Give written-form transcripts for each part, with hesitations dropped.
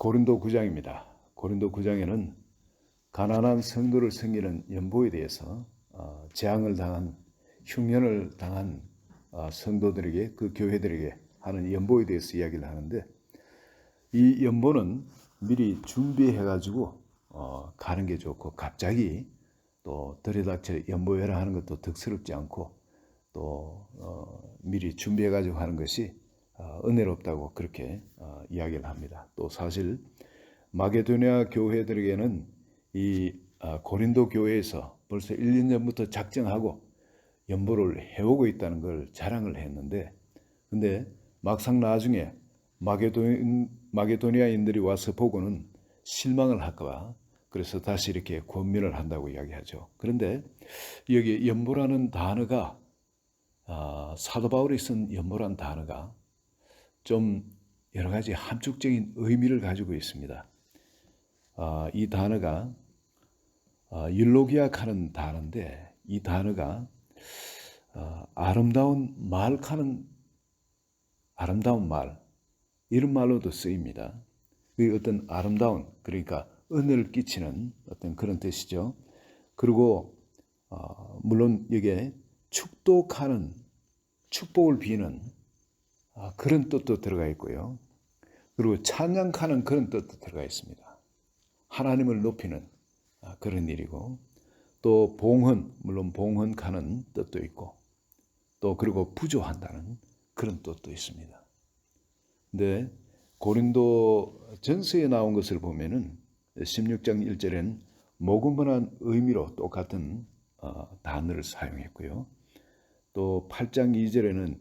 고린도 9장입니다. 고린도 9장에는 가난한 성도를 섬기는 연보에 대해서 재앙을 당한 흉년을 당한 성도들에게, 그 교회들에게 하는 연보에 대해서 이야기를 하는데, 이 연보는 미리 준비해가지고 가는 게 좋고, 갑자기 또 들이닥쳐 연보회라 하는 것도 덕스럽지 않고, 또 미리 준비해가지고 하는 것이 은혜롭다고 그렇게 이야기를 합니다. 또 사실 마게도니아 교회들에게는 이 고린도 교회에서 벌써 1년 전부터 작정하고 연보를 해오고 있다는 걸 자랑을 했는데, 근데 막상 나중에 마게도니아인들이 와서 보고는 실망을 할까봐 그래서 다시 이렇게 권면을 한다고 이야기하죠. 그런데 여기 연보라는 단어가 사도 바울이 쓴 연보라는 단어가 좀 여러 가지 함축적인 의미를 가지고 있습니다. 이 단어가 율로기아카는 단어인데, 이 단어가 아름다운 말카는 아름다운 말, 이런 말로도 쓰입니다. 그 어떤 아름다운, 그러니까 은혜를 끼치는 어떤 그런 뜻이죠. 그리고 물론 여기에 축복하는, 축복을 비는 그런 뜻도 들어가 있고요. 그리고 찬양하는 그런 뜻도 들어가 있습니다. 하나님을 높이는 그런 일이고, 또 봉헌, 물론 봉헌하는 뜻도 있고, 또 그리고 부조한다는 그런 뜻도 있습니다. 근데 고린도 전서에 나온 것을 보면은 16장 1절에는 모금분한 의미로 똑같은 단어를 사용했고요. 또 8장 2절에는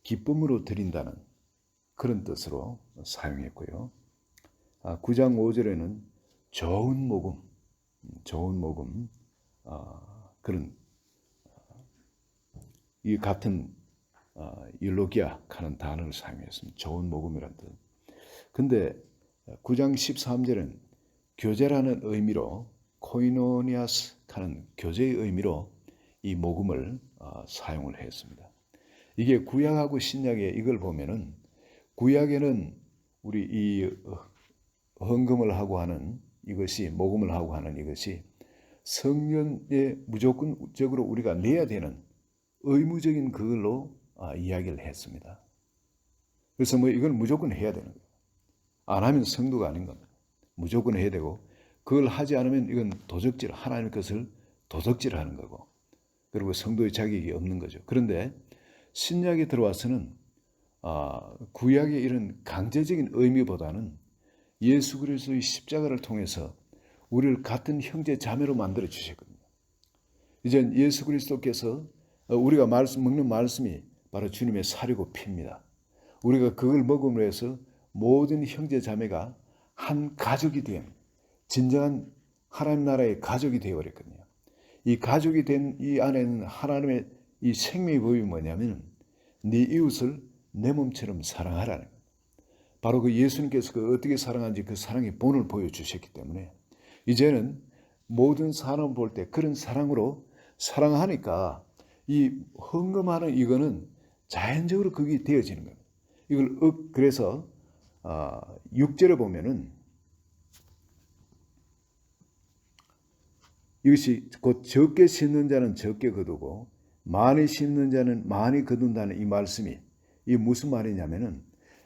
기쁨으로 드린다는 그런 뜻으로 사용했고요. 9장 5절에는 좋은 모금, 그런 이 같은 율로기아 하는 단어를 사용했습니다. 좋은 모금이라는 뜻. 근데 9장 13절은 교제라는 의미로 코이노니아스 하는 교제의 의미로 이 모금을 사용을 했습니다. 이게 구약하고 신약에 이걸 보면은, 구약에는 우리 이 헌금을 하고 하는 이것이, 모금을 하고 하는 이것이 성년에 무조건적으로 우리가 내야 되는 의무적인 그걸로 이야기를 했습니다. 그래서 뭐 이걸 무조건 해야 되는 거예요. 안 하면 성도가 아닌 겁니다. 무조건 해야 되고, 그걸 하지 않으면 이건 도적질, 하나님의 것을 도적질하는 거고, 그리고 성도의 자격이 없는 거죠. 그런데 신약에 들어와서는 구약의 이런 강제적인 의미보다는 예수 그리스도의 십자가를 통해서 우리를 같은 형제 자매로 만들어 주셨거든요. 이제 예수 그리스도께서 우리가 먹는 말씀이 바로 주님의 살이고 피입니다. 우리가 그걸 먹음으로 해서 모든 형제 자매가 한 가족이 된, 진정한 하나님 나라의 가족이 되어버렸거든요. 이 가족이 된 이 안에는 하나님의 이 생명의 법이 뭐냐면, 네 이웃을 내 몸처럼 사랑하라는 거예요. 바로 그 예수님께서 그 어떻게 사랑하는지 그 사랑의 본을 보여주셨기 때문에 이제는 모든 사람을 볼 때 그런 사랑으로 사랑하니까 이 헌금하는 이거는 자연적으로 그게 되어지는 거예요. 이걸 그래서 6절에 보면은 이것이 곧 적게 심는 자는 적게 거두고 많이 심는 자는 많이 거둔다는 이 말씀이, 이 무슨 말이냐면은,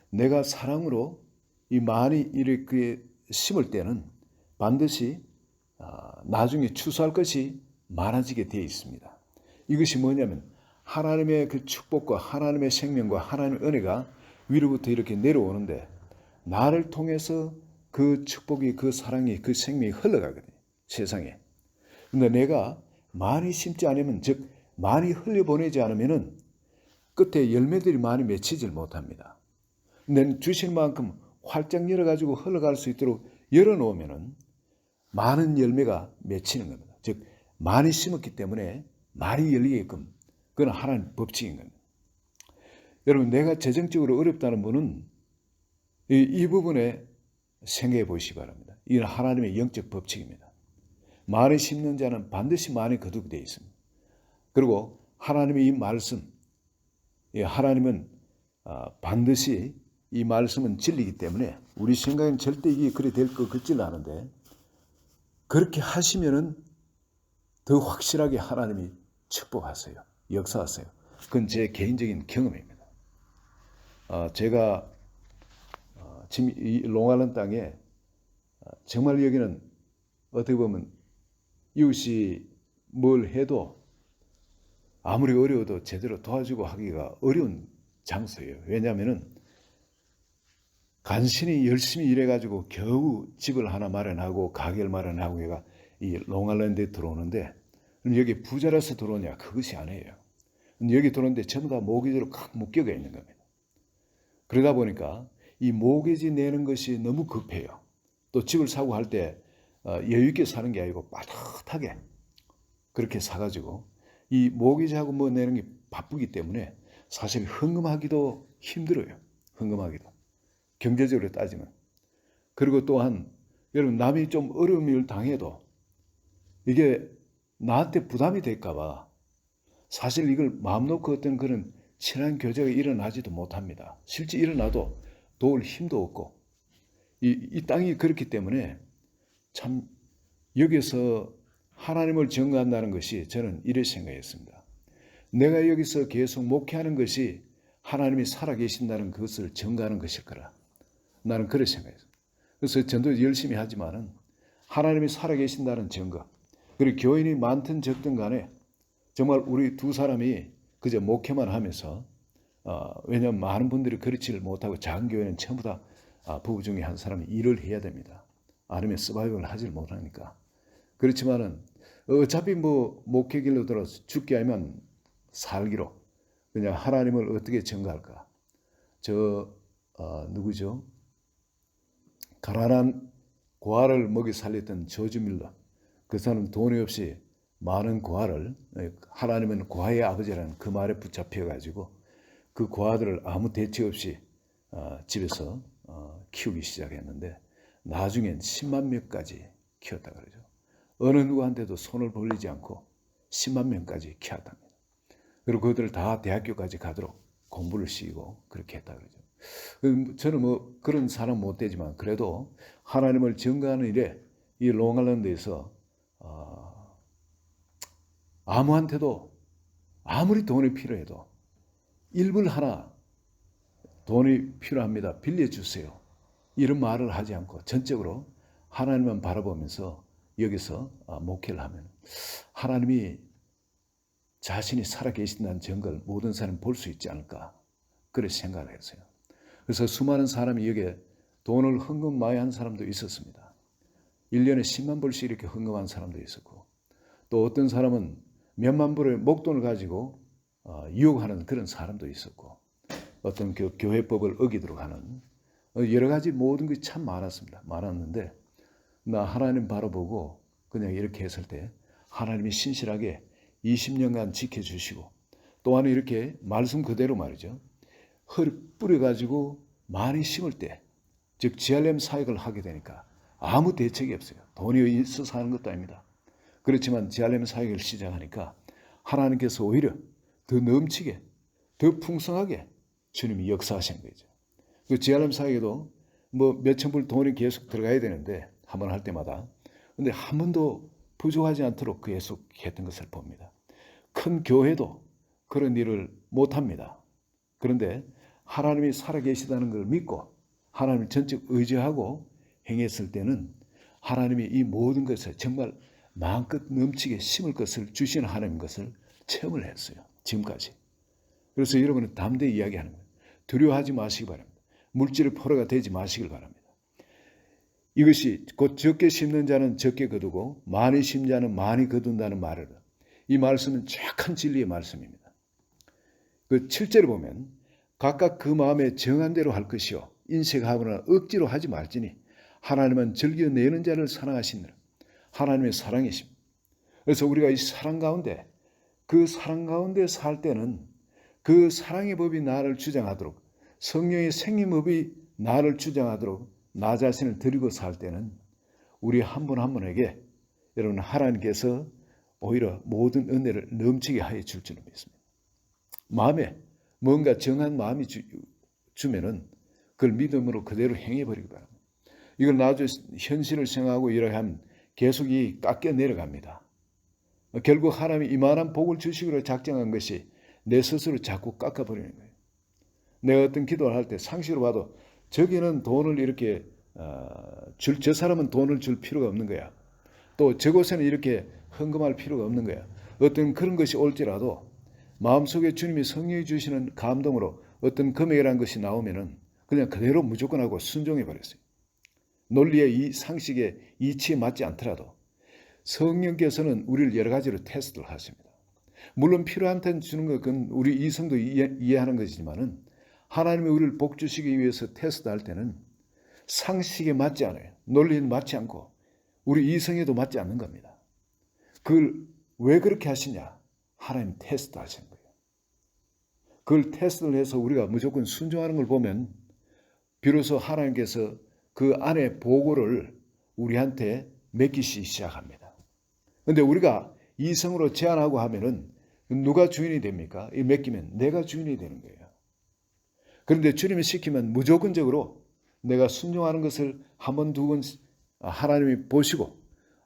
내가 사랑으로 이 많이 이렇게 심을 때는 반드시 나중에 추수할 것이 많아지게 되어 있습니다. 이것이 뭐냐면 하나님의 그 축복과 하나님의 생명과 하나님의 은혜가 위로부터 이렇게 내려오는데, 나를 통해서 그 축복이, 그 사랑이, 그 생명이 흘러가거든요, 세상에. 근데 내가 많이 심지 않으면, 즉 많이 흘려보내지 않으면은 끝에 열매들이 많이 맺히질 못합니다. 근데 주실 만큼 활짝 열어가지고 흘러갈 수 있도록 열어놓으면은 많은 열매가 맺히는 겁니다. 즉 많이 심었기 때문에 많이 열리게끔, 그건 하나님 법칙인 겁니다. 여러분, 내가 재정적으로 어렵다는 분은 이 부분에 생각해 보시기 바랍니다. 이건 하나님의 영적 법칙입니다. 많이 심는 자는 반드시 많이 거두게 되어 있습니다. 그리고 하나님의 이 말씀, 하나님은 반드시 이 말씀은 진리이기 때문에 우리 생각엔 절대 이게 그리 될 것 같지는 않은데 그렇게 하시면은 더 확실하게 하나님이 축복하세요. 역사하세요. 그건 제 개인적인 경험입니다. 제가 지금 이 롱아일랜드 땅에 정말 여기는 어떻게 보면 이웃이 뭘 해도 아무리 어려워도 제대로 도와주고 하기가 어려운 장소예요. 왜냐하면은 간신히 열심히 일해가지고 겨우 집을 하나 마련하고 가게를 마련하고 얘가 이 롱아일랜드에 들어오는데 그럼 여기 부자라서 들어오냐? 그것이 아니에요. 여기 들어오는데 전부 다 모기지로 꽉 묶여가 있는 겁니다. 그러다 보니까 이 모기지 내는 것이 너무 급해요. 또 집을 사고 할 때 여유 있게 사는 게 아니고 빠듯하게 그렇게 사가지고 이 모기지하고 뭐 내는 게 바쁘기 때문에 사실 헌금하기도 힘들어요. 헌금하기도. 경제적으로 따지면. 그리고 또한 여러분 남이 좀 어려움을 당해도 이게 나한테 부담이 될까 봐 사실 이걸 마음 놓고 어떤 그런 친한 교제가 일어나지도 못합니다. 실제 일어나도 도울 힘도 없고 이 땅이 그렇기 때문에 참 여기서 하나님을 증거한다는 것이 저는 이래 생각했습니다. 내가 여기서 계속 목회하는 것이 하나님이 살아계신다는 것을 증거하는 것일 거라. 나는 그렇게 생각했습니다. 그래서 전도 열심히 하지만은 하나님이 살아계신다는 증거, 그리고 교인이 많든 적든 간에 정말 우리 두 사람이 그저 목회만 하면서 왜냐하면 많은 분들이 그렇지를 못하고 작은 교회는 전부 다 부부 중에 한 사람이 일을 해야 됩니다. 아니면 서바이벌을 하지를 못하니까. 그렇지만은 어차피 뭐 목회길로 들어서 죽게 하면 살기로 그냥 하나님을 어떻게 증거할까. 누구죠? 가난한 고아를 먹이 살렸던 조지 밀러. 그 사람은 돈이 없이 많은 고아를, 하나님은 고아의 아버지라는 그 말에 붙잡혀 가지고 그 고아들을 아무 대책 없이 집에서 키우기 시작했는데 나중엔 10만 명까지 키웠다 그러죠. 어느 누구한테도 손을 벌리지 않고 10만 명까지 키웠답니다. 그리고 그들을 다 대학교까지 가도록 공부를 시키고 그렇게 했다 그러죠. 저는 뭐 그런 사람 못 되지만 그래도 하나님을 증거하는 일에 이 롱아일랜드에서 아무한테도 아무리 돈이 필요해도 1불 하나 돈이 필요합니다. 빌려주세요. 이런 말을 하지 않고 전적으로 하나님만 바라보면서 여기서 목회를 하면 하나님이 자신이 살아계신다는 증거를 모든 사람이 볼 수 있지 않을까 그렇게 생각을 했어요. 그래서 수많은 사람이 여기에 돈을 헌금 많이 한 사람도 있었습니다. 1년에 10만 불씩 이렇게 헌금한 사람도 있었고 또 어떤 사람은 몇만 불의 목돈을 가지고 유혹하는 그런 사람도 있었고 어떤 교회법을 어기도록 하는 여러 가지 모든 것이 참 많았는데 나 하나님 바라보고 그냥 이렇게 했을 때 하나님이 신실하게 20년간 지켜주시고 또한 이렇게 말씀 그대로 말이죠. 흙 뿌려가지고 많이 심을 때 즉 GRM 사역을 하게 되니까 아무 대책이 없어요. 돈이 있어서 하는 것도 아닙니다. 그렇지만 GRM 사역을 시작하니까 하나님께서 오히려 더 넘치게 더 풍성하게 주님이 역사하신 거죠. 그 GRM 사역에도 뭐 몇천 불 돈이 계속 들어가야 되는데 한 번 할 때마다 근데 한 번도 부족하지 않도록 계속 했던 것을 봅니다. 큰 교회도 그런 일을 못합니다. 그런데 하나님이 살아계시다는 걸 믿고 하나님을 전적 의지하고 행했을 때는 하나님이 이 모든 것을 정말 마음껏 넘치게 심을 것을 주시는 하나님 것을 체험을 했어요. 지금까지. 그래서 여러분은 담대히 이야기하는 거예요. 두려워하지 마시기 바랍니다. 물질의 포로가 되지 마시길 바랍니다. 이것이 곧 적게 심는 자는 적게 거두고 많이 심는 자는 많이 거둔다는 말을 이 말씀은 정확한 진리의 말씀입니다. 그 7절을 보면 각각 그 마음에 정한 대로 할 것이요 인색하거나 억지로 하지 말지니 하나님은 즐겨내는 자를 사랑하시느라 하나님의 사랑이십니다. 그래서 우리가 이 사랑 가운데 그 사랑 가운데 살 때는 그 사랑의 법이 나를 주장하도록 성령의 생명법이 나를 주장하도록 나 자신을 드리고 살 때는 우리 한 분 한 분에게 여러분 하나님께서 오히려 모든 은혜를 넘치게 하여 줄 줄을 믿습니다. 마음에 뭔가 정한 마음이 주면은 그걸 믿음으로 그대로 행해버리기 바랍니다. 이걸 나중에 현실을 생각하고 이렇게 하면 계속 이 깎여 내려갑니다. 결국 하나님이 이만한 복을 주시기로 작정한 것이 내 스스로 자꾸 깎아버리는 거예요. 내가 어떤 기도를 할 때 상식으로 봐도 저기는 돈을 이렇게 저 사람은 돈을 줄 필요가 없는 거야. 또 저곳에는 이렇게 헌금할 필요가 없는 거야. 어떤 그런 것이 올지라도 마음속에 주님이 성령이 주시는 감동으로 어떤 금액이라는 것이 나오면은 그냥 그대로 무조건 하고 순종해 버렸어요. 논리의 이 상식의 이치에 맞지 않더라도 성령께서는 우리를 여러 가지로 테스트를 하십니다. 물론 필요한 데는 주는 것은 우리 이성도 이해하는 것이지만은 하나님이 우리를 복 주시기 위해서 테스트할 때는 상식에 맞지 않아요. 논리에 맞지 않고 우리 이성에도 맞지 않는 겁니다. 그걸 왜 그렇게 하시냐? 하나님 테스트 하시는 거예요. 그걸 테스트를 해서 우리가 무조건 순종하는 걸 보면 비로소 하나님께서 그 안에 보고를 우리한테 맡기시기 시작합니다. 그런데 우리가 이성으로 제한하고 하면은 누가 주인이 됩니까? 이 맡기면 내가 주인이 되는 거예요. 그런데 주님이 시키면 무조건적으로 내가 순종하는 것을 한 번, 두 번 하나님이 보시고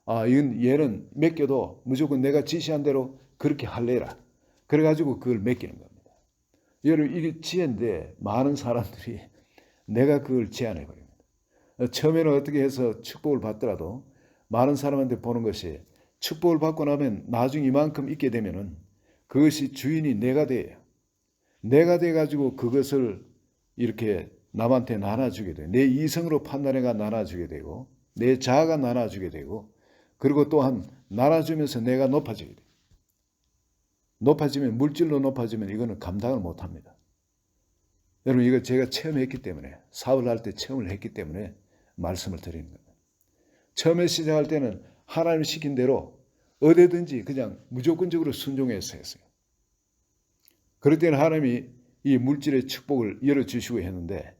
얘는 맡겨도 무조건 내가 지시한 대로 그렇게 할래라. 그래가지고 그걸 맡기는 겁니다. 여러분 이게 지혜인데 많은 사람들이 내가 그걸 제한해버립니다. 처음에는 어떻게 해서 축복을 받더라도 많은 사람한테 보는 것이 축복을 받고 나면 나중에 이만큼 있게 되면은 그것이 주인이 내가 돼요. 내가 돼가지고 그것을 이렇게 남한테 나눠주게 돼요. 내 이성으로 판단해가 나눠주게 되고 내 자아가 나눠주게 되고 그리고 또한 나눠주면서 내가 높아지게 돼요. 높아지면 물질로 높아지면 이거는 감당을 못합니다. 여러분 이거 제가 체험했기 때문에 사업을 할 때 체험을 했기 때문에 말씀을 드리는 겁니다. 처음에 시작할 때는 하나님 시킨 대로 어디든지 그냥 무조건적으로 순종해서 했어요. 그럴 때는 하나님이 이 물질의 축복을 열어주시고 했는데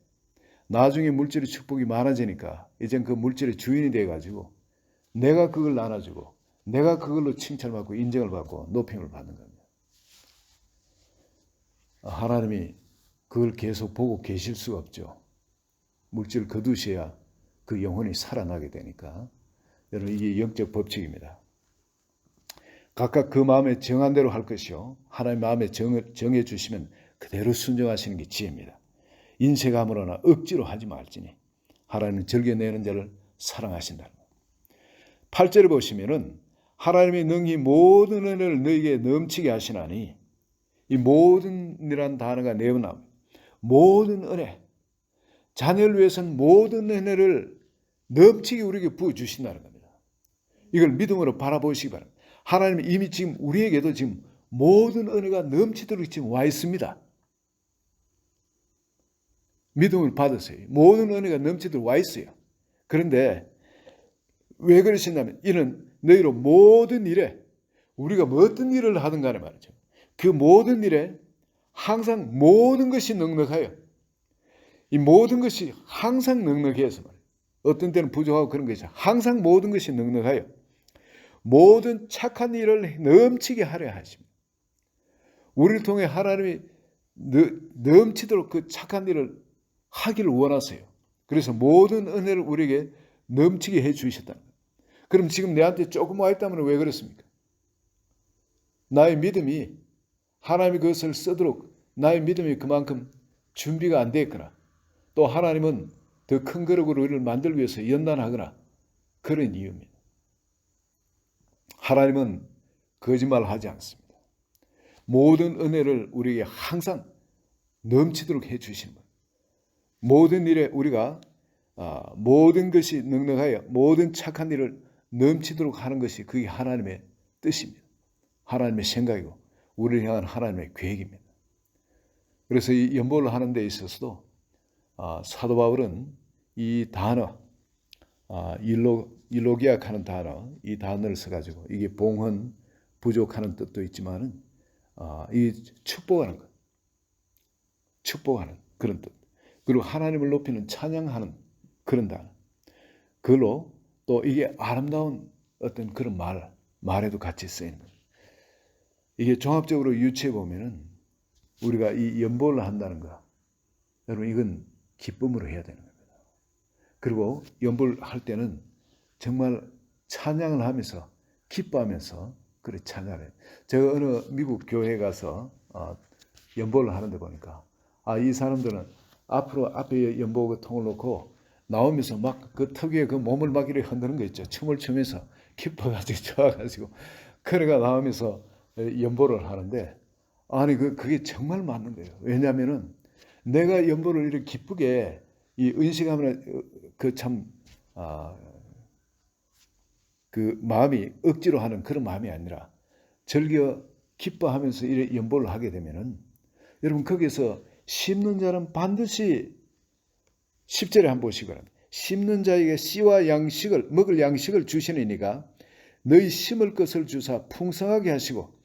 나중에 물질의 축복이 많아지니까 이젠 그 물질의 주인이 돼가지고 내가 그걸 나눠주고 내가 그걸로 칭찬받고 인정을 받고 높임을 받는 겁니다. 하나님이 그걸 계속 보고 계실 수가 없죠. 물질을 거두셔야 그 영혼이 살아나게 되니까. 여러분 이게 영적 법칙입니다. 각각 그 마음에 정한 대로 할 것이요. 하나님 마음에 정해 주시면 그대로 순종하시는 게 지혜입니다. 인색함으로나 억지로 하지 말지니 하나님은 즐겨내는 자를 사랑하신다는 것. 8절을 보시면은 하나님이 능히 모든 은혜를 너에게 넘치게 하시나니 이 모든이란 단어가 네 번 나옵니다. 모든 은혜. 자녀를 위해서는 모든 은혜를 넘치게 우리에게 부어주신다는 겁니다. 이걸 믿음으로 바라보시기 바랍니다. 하나님은 이미 지금 우리에게도 지금 모든 은혜가 넘치도록 지금 와 있습니다. 믿음을 받으세요. 모든 은혜가 넘치도록 와 있어요. 그런데 왜 그러시냐면 이는 너희로 모든 일에 우리가 뭐 어떤 일을 하든 간에 말이죠. 그 모든 일에 항상 모든 것이 넉넉하여 이 모든 것이 항상 넉넉해서 말이에요. 어떤 때는 부족하고 그런 것이 항상 모든 것이 넉넉하여 모든 착한 일을 넘치게 하려 하십니다. 우리를 통해 하나님이 넘치도록 그 착한 일을 하기를 원하세요. 그래서 모든 은혜를 우리에게 넘치게 해 주셨다는 거예요. 그럼 지금 내한테 조금 와 있다면 왜 그렇습니까? 나의 믿음이 하나님이 그것을 쓰도록 나의 믿음이 그만큼 준비가 안 됐거나 또 하나님은 더 큰 거룩으로 우리를 만들기 위해서 연단하거나 그런 이유입니다. 하나님은 거짓말을 하지 않습니다. 모든 은혜를 우리에게 항상 넘치도록 해 주시는 거예요. 모든 일에 우리가 모든 것이 넉넉하여 모든 착한 일을 넘치도록 하는 것이 그게 하나님의 뜻입니다. 하나님의 생각이고 우리를 향한 하나님의 계획입니다. 그래서 이 연보를 하는 데 있어서도 사도 바울은 이 단어 일로기약하는 단어 이 단어를 써가지고 이게 봉헌 부족하는 뜻도 있지만은 이 축복하는 것 축복하는 그런 뜻 그리고 하나님을 높이는 찬양하는 그런 단어 그걸로 또 이게 아름다운 어떤 그런 말에도 같이 쓰이는 거예요. 이게 종합적으로 유추해 보면은 우리가 이 연보를 한다는 거 여러분 이건 기쁨으로 해야 되는 겁니다. 그리고 연보를 할 때는 정말 찬양을 하면서 기뻐하면서 그래 찬양을 해요. 제가 어느 미국 교회에 가서 연보를 하는데 보니까 이 사람들은 앞에 연보 통을 놓고 나오면서 막 그 특유의 그 몸을 막 이렇게 흔드는 거 있죠. 춤을 추면서 기뻐가지고 좋아가지고 그래가 나오면서 연보를 하는데 아니 그게 정말 맞는 거예요. 왜냐하면은 내가 연보를 이렇게 기쁘게 이 은식하면 그참 그 마음이 억지로 하는 그런 마음이 아니라 즐겨 기뻐하면서 이래 연보를 하게 되면은 여러분 거기서 심는 자는 반드시 10절에 한번 보시거라. 심는 자에게 씨와 양식을 먹을 양식을 주시니까 너희 심을 것을 주사 풍성하게 하시고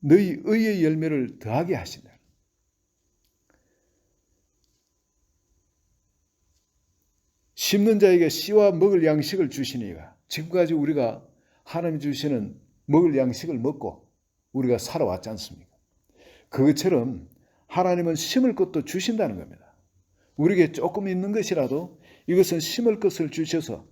너희 의의 열매를 더하게 하신다. 심는 자에게 씨와 먹을 양식을 주시니까 지금까지 우리가 하나님 주시는 먹을 양식을 먹고 우리가 살아왔지 않습니까? 그것처럼 하나님은 심을 것도 주신다는 겁니다. 우리에게 조금 있는 것이라도 이것은 심을 것을 주셔서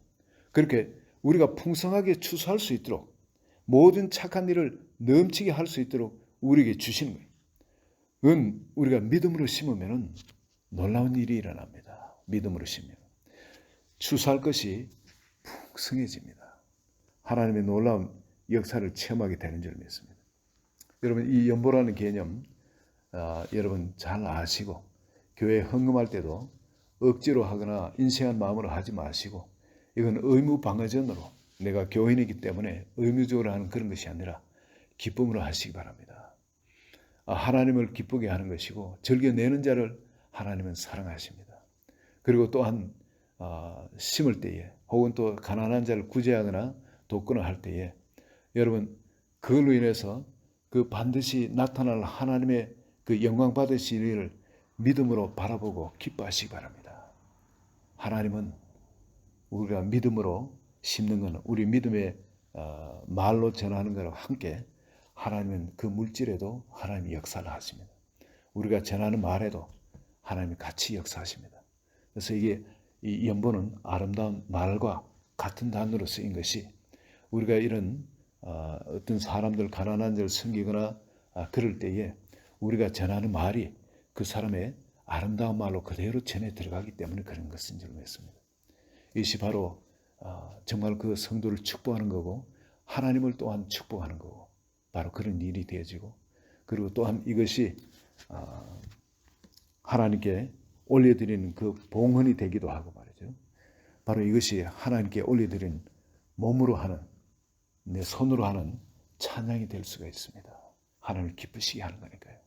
그렇게 우리가 풍성하게 추수할 수 있도록 모든 착한 일을 넘치게 할 수 있도록 우리에게 주시는 거예요. 그건 우리가 믿음으로 심으면 놀라운 일이 일어납니다. 믿음으로 심으면. 추수할 것이 풍성해집니다. 하나님의 놀라운 역사를 체험하게 되는 줄 믿습니다. 여러분 이 연보라는 개념 여러분 잘 아시고 교회 헌금할 때도 억지로 하거나 인색한 마음으로 하지 마시고 이건 의무방어전으로 내가 교인이기 때문에 의무적으로 하는 그런 것이 아니라 기쁨으로 하시기 바랍니다. 하나님을 기쁘게 하는 것이고 즐겨내는 자를 하나님은 사랑하십니다. 그리고 또한 심을 때에 혹은 또 가난한 자를 구제하거나 돕거나 할 때에 여러분 그걸로 인해서 그 반드시 나타날 하나님의 그 영광 받으실 일을 믿음으로 바라보고 기뻐하시기 바랍니다. 하나님은 우리가 믿음으로 심는 것은 우리 믿음의 말로 전하는 것과 함께 하나님은 그 물질에도 하나님이 역사를 하십니다. 우리가 전하는 말에도 하나님이 같이 역사하십니다. 그래서 이게 이 연보는 아름다운 말과 같은 단어로 쓰인 것이 우리가 이런 어떤 사람들 가난한 자를 섬기거나 그럴 때에 우리가 전하는 말이 그 사람의 아름다운 말로 그대로 전해 들어가기 때문에 그런 것인 줄 믿습니다. 이것이 바로 정말 그 성도를 축복하는 거고 하나님을 또한 축복하는 거고 바로 그런 일이 되어지고 그리고 또한 이것이 하나님께 올려드리는 그 봉헌이 되기도 하고 말이죠. 바로 이것이 하나님께 올려드린 몸으로 하는 내 손으로 하는 찬양이 될 수가 있습니다. 하나님을 기쁘시게 하는 거니까요.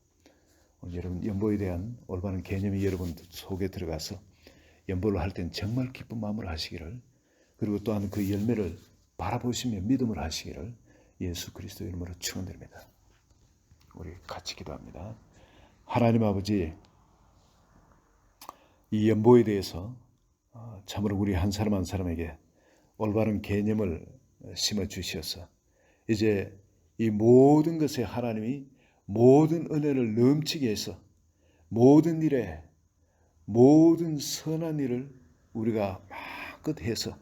오늘 여러분 연보에 대한 올바른 개념이 여러분 속에 들어가서 연보를 할 때는 정말 기쁜 마음으로 하시기를 그리고 또한 그 열매를 바라보시며 믿음을 하시기를 예수 그리스도 이름으로 축원드립니다. 우리 같이 기도합니다. 하나님 아버지 이 연보에 대해서 참으로 우리 한 사람 한 사람에게 올바른 개념을 심어 주셔서 이제 이 모든 것에 하나님이 모든 은혜를 넘치게 해서 모든 일에 모든 선한 일을 우리가 마음껏 해서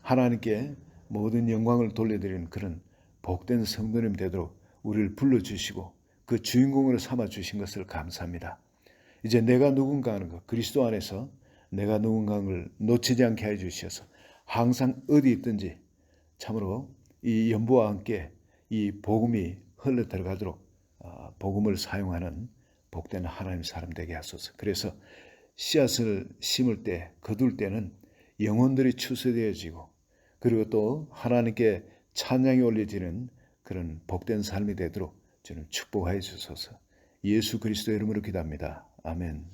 하나님께 모든 영광을 돌려드리는 그런 복된 성도님 되도록 우리를 불러주시고 그 주인공으로 삼아주신 것을 감사합니다. 이제 내가 누군가 하는 것 그리스도 안에서 내가 누군가를 놓치지 않게 해주셔서 항상 어디 있든지 참으로 이 연보와 함께 이 복음이 흘러 들어가도록 복음을 사용하는 복된 하나님 사람 되게 하소서. 그래서 씨앗을 심을 때 거둘 때는 영혼들이 추수되어지고 그리고 또 하나님께 찬양이 올려지는 그런 복된 삶이 되도록 저는 축복하여 주소서. 예수 그리스도의 이름으로 기도합니다. 아멘.